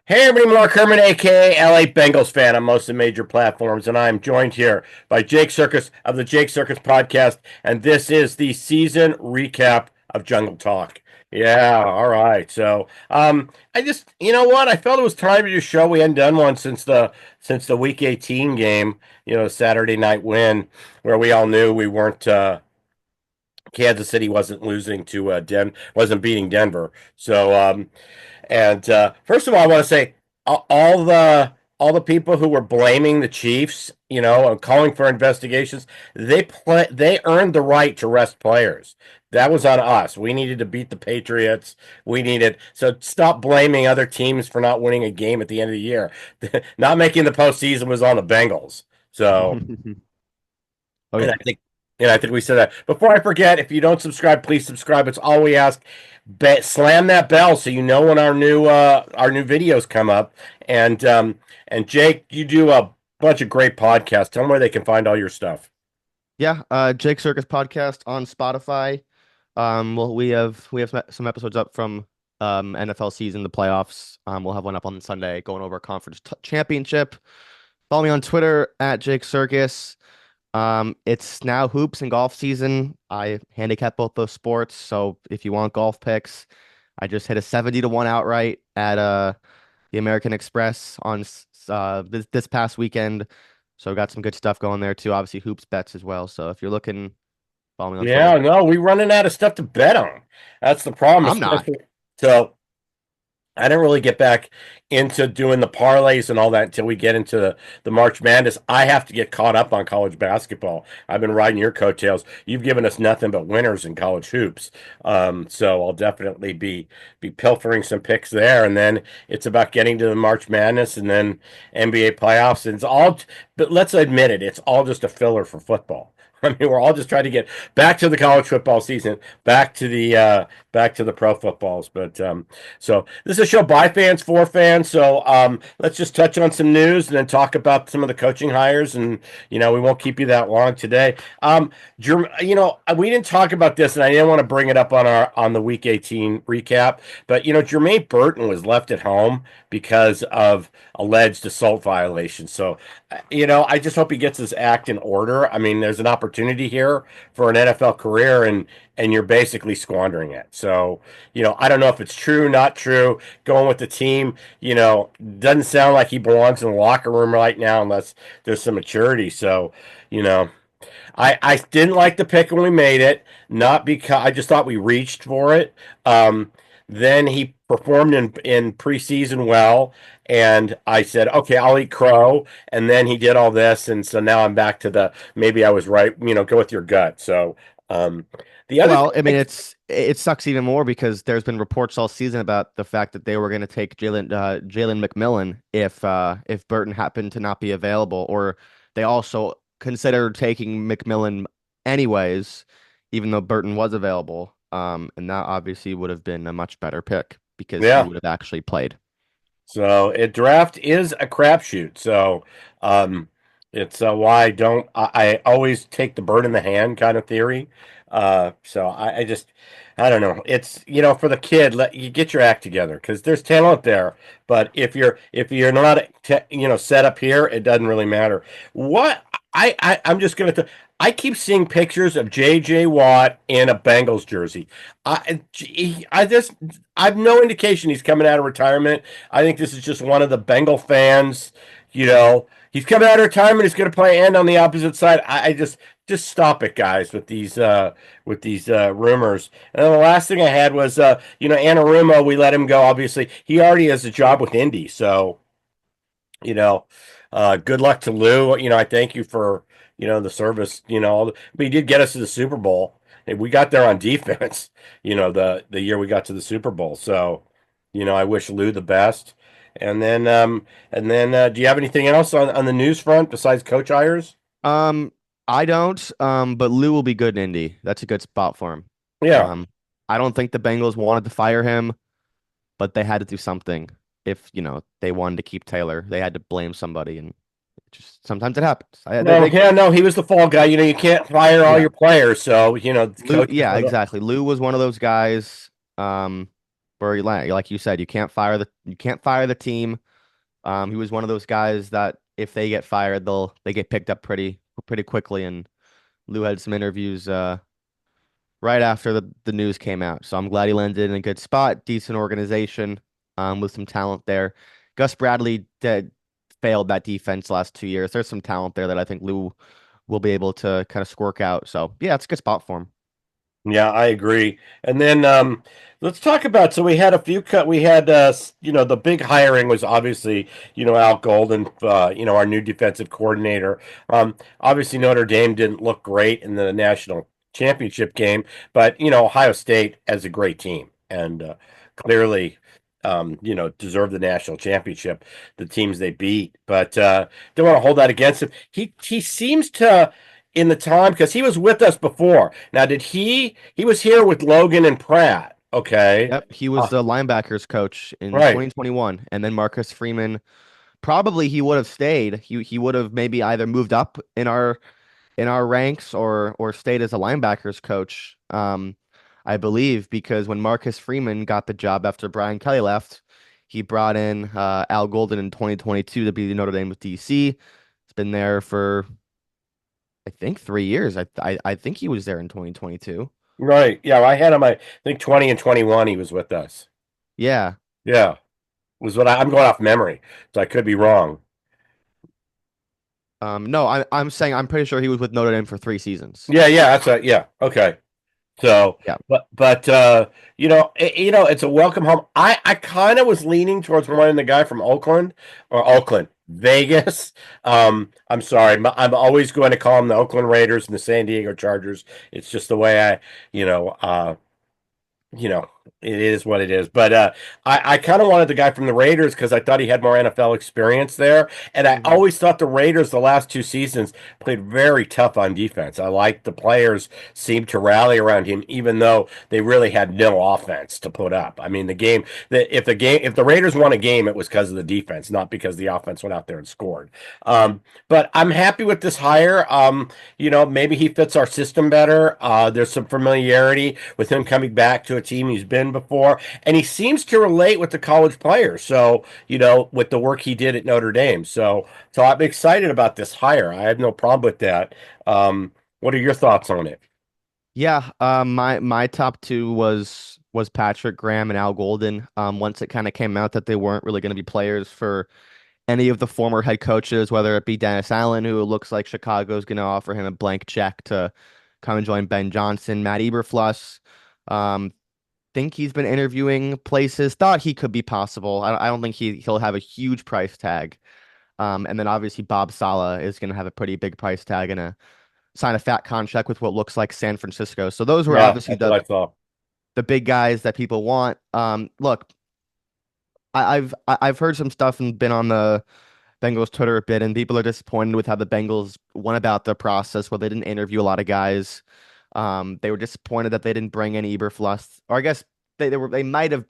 Hey everybody, Mark Herman, aka LA Bengals fan on most of the major platforms, and I'm joined here by Jake Circus of the Jake Circus podcast, and this is the season recap of Jungle Talk. Yeah, all right. I just, you know what? I felt it was time to do a show. We hadn't done one since the Week 18 game, Saturday night win, where we all knew we weren't. Kansas City wasn't losing to wasn't beating Denver. First of all, I want to say all the people who were blaming the Chiefs, and calling for investigations, they earned the right to rest players. That was on us. We needed to beat the Patriots. So stop blaming other teams for not winning a game at the end of the year. Not making the postseason was on the Bengals. So Oh and yeah. I think we said that. Before I forget, if you don't subscribe, please subscribe. It's all we ask. Slam that bell so you know when our new videos come up. And Jake, you do a bunch of great podcasts. Tell them where they can find all your stuff. Yeah, Jake Circus podcast on Spotify. Well, we have some episodes up from NFL season, the playoffs. We'll have one up on Sunday going over conference championship. Follow me on Twitter at Jake Circus. It's now hoops and golf season. I handicap both those sports, so if you want golf picks, I just hit a 70-1 outright at the American Express on this past weekend. So got some good stuff going there too. Obviously hoops bets as well. So if you're looking, follow me on Yeah, Twitter. no, we running out of stuff to bet on. That's the problem, I'm not. especially so. I didn't really get back into doing the parlays and all that until we get into the March Madness. I have to get caught up on college basketball. I've been riding your coattails. You've given us nothing but winners in college hoops. So I'll definitely be pilfering some picks there. And then it's about getting to the March Madness and then NBA playoffs. And but let's admit it, it's all just a filler for football. I mean, we're all just trying to get back to the college football season, back to the pro footballs. So this is a show by fans for fans. Let's just touch on some news and then talk about some of the coaching hires. And we won't keep you that long today. We didn't talk about this, and I didn't want to bring it up on the Week 18 recap. But Jermaine Burton was left at home because of alleged assault violations. I just hope he gets his act in order. I mean, there's an opportunity here for an NFL career, and you're basically squandering it. I don't know if it's true, not true. Going with the team, doesn't sound like he belongs in the locker room right now unless there's some maturity. You know, I didn't like the pick when we made it, not because I just thought we reached for it. Then he performed in preseason well, and I said, okay, I'll eat crow. And then he did all this, and so now I'm back to the maybe I was right. Go with your gut. The other Well, I thing, mean, it sucks even more because there's been reports all season about the fact that they were going to take Jalen McMillan if Burton happened to not be available, or they also considered taking McMillan anyways, even though Burton was available. And that obviously would have been a much better pick because he yeah. would have actually played. Draft is a crapshoot. It's why I always take the bird in the hand kind of theory. I just I don't know. It's for the kid, let you get your act together because there's talent there. But if you're not set up here, it doesn't really matter. What I'm just gonna. I keep seeing pictures of J.J. Watt in a Bengals jersey. I just I've no indication he's coming out of retirement. I think this is just one of the Bengal fans. He's coming out of retirement. He's going to play end on the opposite side. I just stop it, guys, with these rumors. And then the last thing I had was Anarumo. We let him go. Obviously, he already has a job with Indy. You know, good luck to Lou. I thank you for the service. But he did get us to the Super Bowl. And we got there on defense. The year we got to the Super Bowl. I wish Lou the best. Do you have anything else on the news front besides coach hires? Um, I don't. But Lou will be good in Indy. That's a good spot for him. Yeah. Um, I don't think the Bengals wanted to fire him, but they had to do something. If, they wanted to keep Taylor, they had to blame somebody, and just sometimes it happens. No, yeah, no, he was the fall guy. You can't fire all Yeah, your players, so the Lou. coaches. Yeah, exactly. Lou was one of those guys, where like you said, you can't fire the team. He was one of those guys that if they get fired, they get picked up pretty quickly. And Lou had some interviews right after the news came out. So I'm glad he landed in a good spot, decent organization, with some talent there. Gus Bradley failed that defense last 2 years. There's some talent there that I think Lou will be able to kind of squirk out. So yeah, it's a good spot for him. Yeah, I agree. And then let's talk about. So we had a few cut. We had the big hiring was obviously Al Golden, our new defensive coordinator. Obviously Notre Dame didn't look great in the national championship game, but Ohio State has a great team and clearly deserved the national championship. The teams they beat, but don't want to hold that against him. He seems to in the time because he was with us before. Now, did he was here with Logan and Pratt? Okay, Yep, he was the linebackers coach in right, 2021, and then Marcus Freeman. Probably he would have stayed. He would have maybe either moved up in our ranks or stayed as a linebackers coach. I believe because when Marcus Freeman got the job after Brian Kelly left, he brought in Al Golden in 2022 to be the Notre Dame DC. It's been there for I think 3 years. I think he was there in 2022. right. Yeah, I had him. I think 20 and 21. He was with us. Yeah. Yeah, was what I'm going off memory, so I could be wrong. No, I'm saying I'm pretty sure he was with Notre Dame for 3 seasons. Yeah, yeah, that's a yeah. Okay. So, Yeah. but it's a welcome home. I kind of was leaning towards wanting the guy from Oakland, Vegas. I'm sorry, I'm always going to call them the Oakland Raiders and the San Diego Chargers. It's just the way you know, uh, you know, it is what it is. But I kind of wanted the guy from the Raiders because I thought he had more NFL experience there. And I Hmm. always thought the Raiders the last 2 seasons played very tough on defense. I liked the players seemed to rally around him, even though they really had no offense to put up. I mean, if the Raiders won a game, it was because of the defense, not because the offense went out there and scored. But I'm happy with this hire. Maybe he fits our system better. There's some familiarity with him coming back to a team he's been before, and he seems to relate with the college players. So, with the work he did at Notre Dame. So I'm excited about this hire. I have no problem with that. What are your thoughts on it? Yeah, my top two was Patrick Graham and Al Golden. Once it kind of came out that they weren't really going to be players for any of the former head coaches, whether it be Dennis Allen, who looks like Chicago's going to offer him a blank check to come and join Ben Johnson, Matt Eberfluss. Um, think he's been interviewing places. Thought he could be possible. I don't think he'll have a huge price tag. And then obviously Bob Sala is going to have a pretty big price tag and sign a fat contract with what looks like San Francisco. So those were Yeah, obviously that's what I thought. the big guys that people want. Look, I've heard some stuff and been on the Bengals Twitter a bit, and people are disappointed with how the Bengals went about the process where they didn't interview a lot of guys. They were disappointed that they didn't bring in Eberflus, or I guess they might have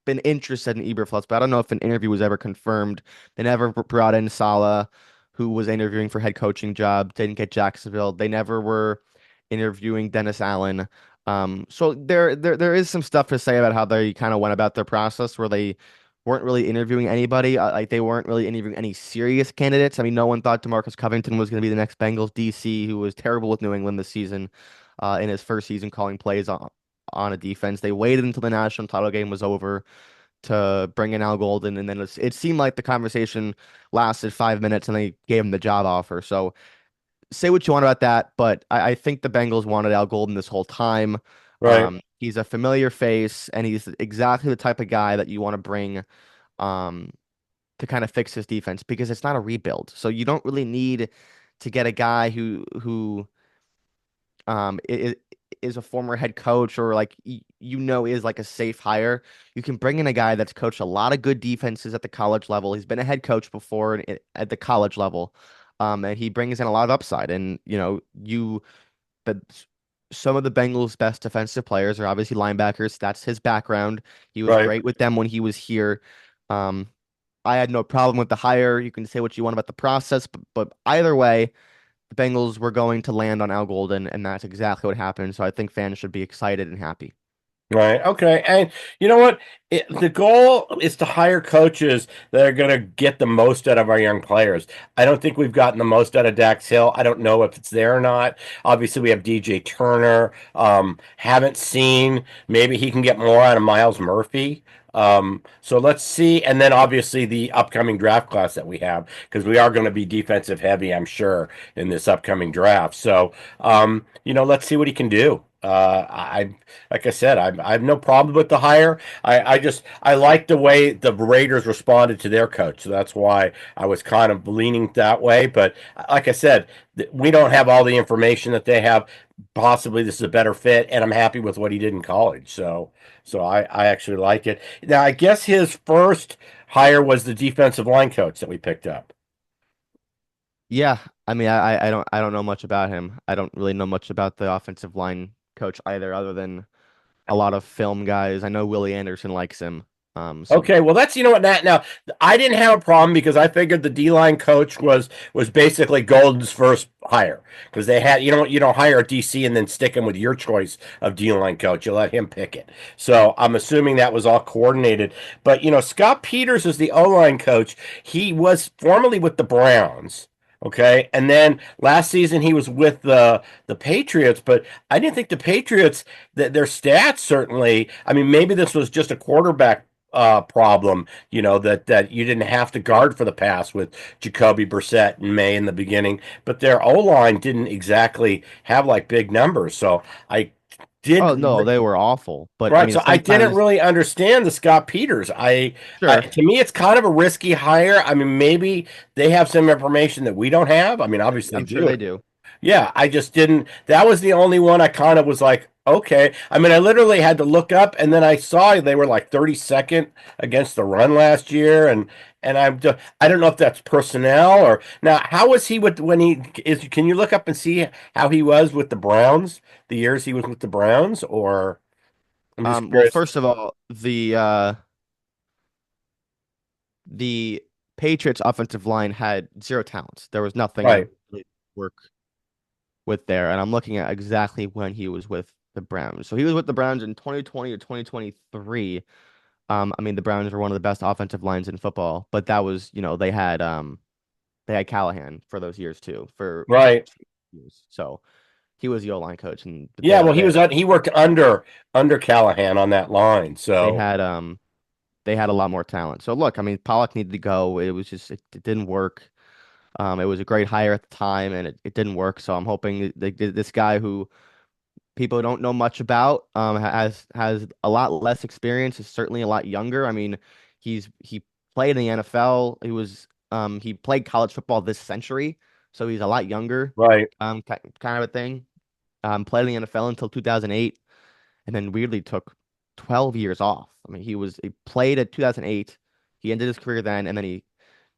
been interested in Eberflus, but I don't know if an interview was ever confirmed. They never brought in Saleh, who was interviewing for head coaching job, didn't get Jacksonville. They never were interviewing Dennis Allen. So there is some stuff to say about how they kind of went about their process where they weren't really interviewing anybody. Like they weren't really interviewing any serious candidates. I mean, no one thought DeMarcus Covington was going to be the next Bengals DC, who was terrible with New England this season, in his first season calling plays on a defense. They waited until the national title game was over to bring in Al Golden, and then it seemed like the conversation lasted 5 minutes, and they gave him the job offer. So say what you want about that, but I think the Bengals wanted Al Golden this whole time. Right, He's a familiar face, and he's exactly the type of guy that you want to bring um, to kind of fix his defense because it's not a rebuild. So you don't really need to get a guy who is a former head coach or like is like a safe hire. You can bring in a guy that's coached a lot of good defenses at the college level. He's been a head coach before at the college level. And he brings in a lot of upside. And but some of the Bengals' best defensive players are obviously linebackers. That's his background. He was right. great with them when he was here. Um, I had no problem with the hire. You can say what you want about the process, but either way, the Bengals were going to land on Al Golden, and that's exactly what happened. So I think fans should be excited and happy. Right. Okay. And you know what? The goal is to hire coaches that are going to get the most out of our young players. I don't think we've gotten the most out of Dax Hill. I don't know if it's there or not. Obviously, we have DJ Turner. Haven't seen. Maybe he can get more out of Miles Murphy. So let's see. And then obviously the upcoming draft class that we have, because we are going to be defensive heavy, I'm sure, in this upcoming draft. So, let's see what he can do. Like I said, I have no problem with the hire. I like the way the Raiders responded to their coach, so that's why I was kind of leaning that way. But like I said, we don't have all the information that they have. Possibly this is a better fit, and I'm happy with what he did in college. So I actually like it. Now I guess his first hire was the defensive line coach that we picked up. Yeah, I mean, I don't know much about him. I don't really know much about the offensive line coach either, other than a lot of film guys. I know Willie Anderson likes him. So Okay, well that's you know what Nat. Now I didn't have a problem because I figured the D line coach was basically Golden's first hire because they had you don't hire a DC and then stick him with your choice of D line coach. You let him pick it. So I'm assuming that was all coordinated. But Scott Peters is the O line coach. He was formerly with the Browns. Okay, and then last season he was with the Patriots, but I didn't think the Patriots that their stats certainly. I mean, maybe this was just a quarterback problem, that you didn't have to guard for the pass with Jacoby Brissett and May in the beginning, but their O line didn't exactly have like big numbers. So I oh didn't no, they were awful. But I right. mean, So I didn't sometimes really understand the Scott Peters. sure, To me, it's kind of a risky hire. I mean, maybe they have some information that we don't have. I mean, obviously I'm they sure do. they do. Yeah, I just didn't. That was the only one I kind of was like, okay. I mean, I literally had to look up, and then I saw they were like 32nd against the run last year, and I don't know if that's personnel or now. How was he with when he is? Can you look up and see how he was with the Browns? The years he was with the Browns, or I'm just Well, curious. first of all, the Patriots offensive line had zero talents. There was nothing to Right, really work with there. And I'm looking at exactly when he was with the Browns. So he was with the Browns in 2020 to 2023. I mean, the Browns were one of the best offensive lines in football, but that was, they had Callahan for those years too, for right. 2 years. So he was the O-line coach, and but Yeah, well, they he worked under Callahan on that line, they so had um they had a lot more talent. So look, I mean, Pollock needed to go. It was just it didn't work. It was a great hire at the time, and it didn't work. So I'm hoping this guy who people don't know much about, has a lot less experience, is certainly a lot younger. I mean, he played in the NFL. He played college football this century, so he's a lot younger, right, kind of a thing. Played in the NFL until 2008, and then weirdly took 12 years off. I mean, he played at 2008. He ended his career then, and then he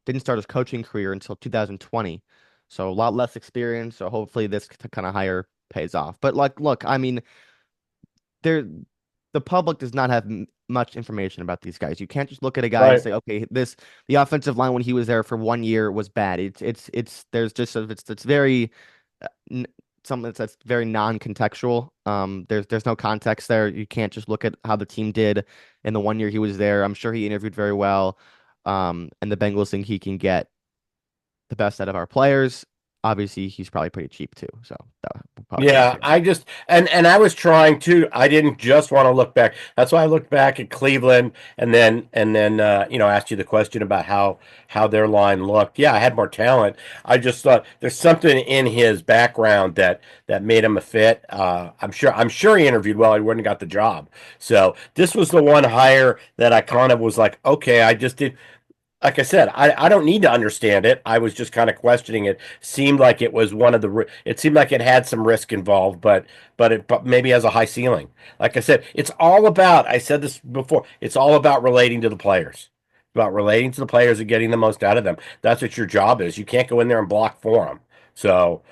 didn't start his coaching career until 2020. So a lot less experience. So hopefully this kind of hire pays off. But like, look, I mean, there, the public does not have much information about these guys. You can't just look at a guy and right. say, okay, the offensive line when he was there for 1 year was bad. There's just it's very n- something that's very non-contextual. There's no context there. You can't just look at how the team did in the 1 year he was there. I'm sure he interviewed very well. And the Bengals think he can get the best out of our players. Obviously, he's probably pretty cheap too, so that will probably be Yeah, okay. I just and I was trying to. I didn't just want to look back. That's why I looked back at Cleveland and then asked you the question about how their line looked. Yeah, I had more talent. I just thought there's something in his background that made him a fit. I'm sure he interviewed well. He wouldn't have got the job. So this was the one hire that I kind of was like, okay, I just did. Like I said, I don't need to understand it. I was just kind of questioning it. Seemed like it was one of the. It seemed like it had some risk involved, but maybe has a high ceiling. Like I said, it's all about. I said this before. It's all about relating to the players, about relating to the players and getting the most out of them. That's what your job is. You can't go in there and block for them. So,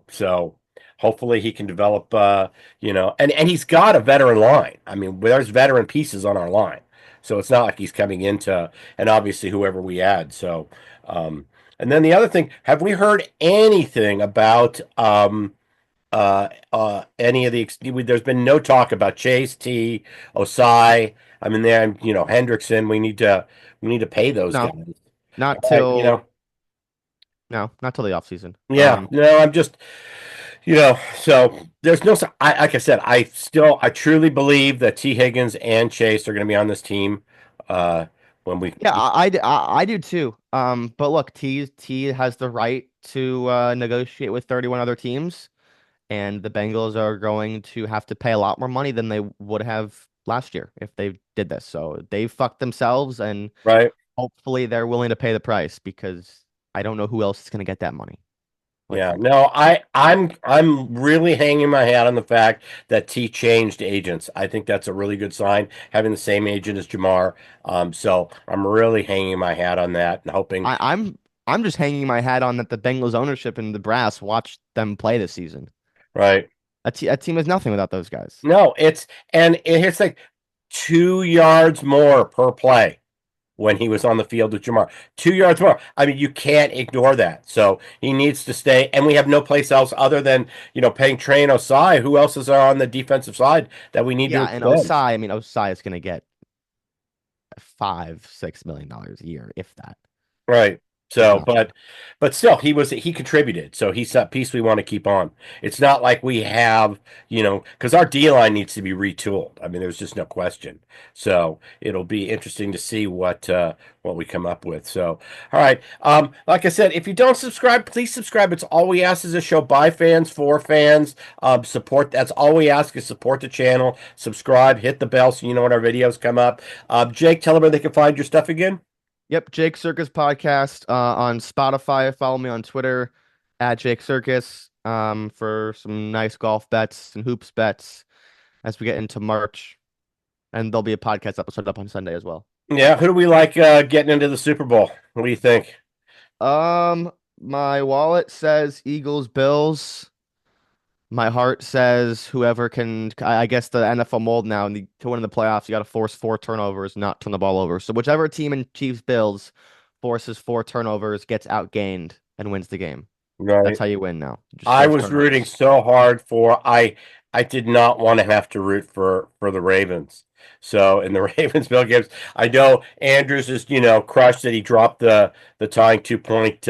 so hopefully he can develop. And he's got a veteran line. I mean, there's veteran pieces on our line. So it's not like he's coming into, and obviously whoever we add. So, and then the other thing, have we heard anything about any of the there's been no talk about Chase T, Osai. I mean, then Hendrickson. We need to pay those No, guys. not All right, till no, not till the offseason. yeah. No, I'm just so there's no. Like I said, I truly believe that T Higgins and Chase are going to be on this team. Uh, when we Yeah, I do too. But look, T has the right to negotiate with 31 other teams, and the Bengals are going to have to pay a lot more money than they would have last year if they did this. So they fucked themselves, and right. hopefully they're willing to pay the price because I don't know who else is going to get that money, quite Yeah, frankly. no, I'm really hanging my hat on the fact that T changed agents. I think that's a really good sign, having the same agent as Jamar. So I'm really hanging my hat on that and hoping, I, I'm I'm just hanging my hat on that the Bengals ownership and the brass watched them play this season. right? That team is nothing without those guys. No, it hits like 2 yards more per play when he was on the field with Jamar. 2 yards more. I mean, you can't ignore that. So he needs to stay, and we have no place else other than paying Train Osai. Who else is on the defensive side that we need to Yeah, and extend? Osai, I mean, Osai is going to get $5-6 million a year, if that, Right. if So, not more. but still, he contributed. So he's that piece we want to keep on. It's not like we have, because our D line needs to be retooled. I mean, there's just no question. So it'll be interesting to see what we come up with. So, all right. Like I said, if you don't subscribe, please subscribe. It's all we ask is a show by fans for fans. Support. That's all we ask is support the channel. Subscribe, hit the bell so you know when our videos come up. Jake, tell them where they can find your stuff again. Yep, Jake Circus podcast on Spotify. Follow me on Twitter at Jake Circus for some nice golf bets and hoops bets as we get into March. And there'll be a podcast episode up on Sunday as well. Yeah, who do we like getting into the Super Bowl? What do you think? My wallet says Eagles, Bills. My heart says whoever can. I guess the NFL mold now, and to win in the playoffs, you got to force four turnovers, not turn the ball over. So whichever team in Chiefs Bills forces four turnovers gets outgained and wins the game. That's Right. how you win now. You just I force was rooting turnovers. so hard for I did not want to have to root for the Ravens. So in the Ravens Bill games, I know Andrews is crushed that he dropped the tying 2 point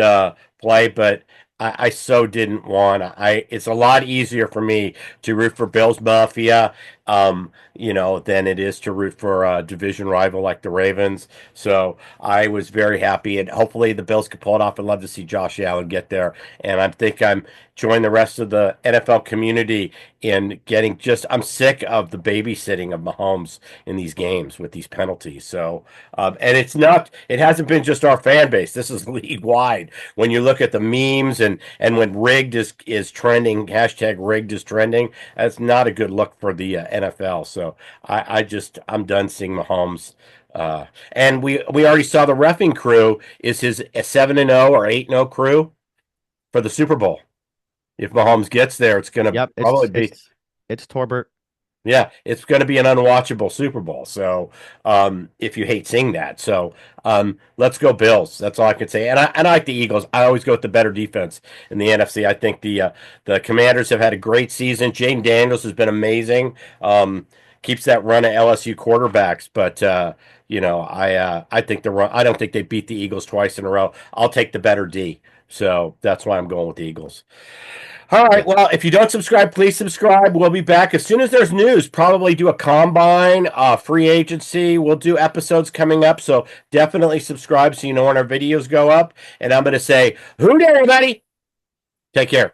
play, but I so didn't want. It's a lot easier for me to root for Bills Mafia, than it is to root for a division rival like the Ravens. So I was very happy, and hopefully the Bills could pull it off. I'd love to see Josh Allen get there, and I think I'm join the rest of the NFL community in getting I'm sick of the babysitting of Mahomes in these games with these penalties. So, and it hasn't been just our fan base. This is league wide. When you look at the memes and when rigged is trending, hashtag rigged is trending, that's not a good look for the NFL. So I'm done seeing Mahomes. And we already saw the refing crew is his 7-0 or 8-0 crew for the Super Bowl. If Mahomes gets there, it's going to Yep, probably be, it's Torbert. yeah, it's going to be an unwatchable Super Bowl. So, if you hate seeing that, so let's go Bills. That's all I can say. And I like the Eagles. I always go with the better defense in the NFC. I think the Commanders have had a great season. Jaden Daniels has been amazing. Keeps that run of LSU quarterbacks, but I think the run. I don't think they beat the Eagles twice in a row. I'll take the better D. So that's why I'm going with the Eagles. All right. Yep. Well, if you don't subscribe, please subscribe. We'll be back as soon as there's news. Probably do a combine, free agency. We'll do episodes coming up. So definitely subscribe so you know when our videos go up. And I'm going to say, "Who did everybody?" Take care.